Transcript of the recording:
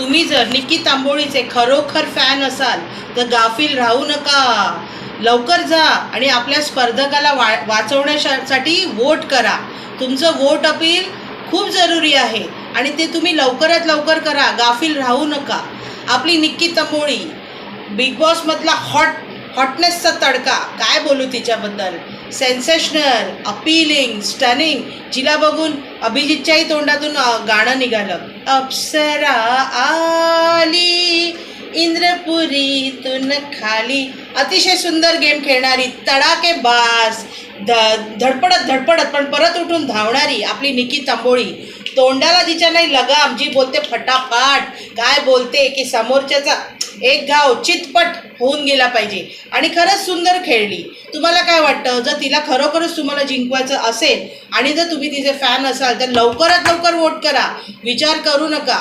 तुम्ही जर निक्की तांबोळीचे खरोखर फॅन असाल तर गाफील राहू नका, लवकर जा आणि आपल्या स्पर्धकाला वाचवण्यासाठी वोट करा. तुमचं वोट अपील खूप जरुरी आहे आणि ते तुम्ही लवकरात लवकर करा, गाफील राहू नका. आपली निक्की तांबोळी बिग बॉसमधला हॉटनेसचा तडका, काय बोलू तिच्याबद्दल. Sensational, appealing, stunning. जिला बघून अभिजितच्याही तोंडातून गाणं निघालं, अप्सरा आली इंद्रपुरीतून खाली. अतिशय सुंदर गेम खेळणारी, तडाकेबाज, धडपडत पण परत उठून धावणारी आपली निक्की तांबोळी. तोंडाला तिच्या नाही लगाम, जी बोलते फटाफट, काय बोलते की समोरच्याचा एक घाव चितपट होऊन गेला पाहिजे. आणि खरंच सुंदर खेळली. तुम्हाला काय वाटतं, जर तिला खरोखरच तुम्हाला जिंकवायचं असेल आणि जर तुम्ही तिचे फॅन असाल तर लवकरात लवकर वोट करा, विचार करू नका.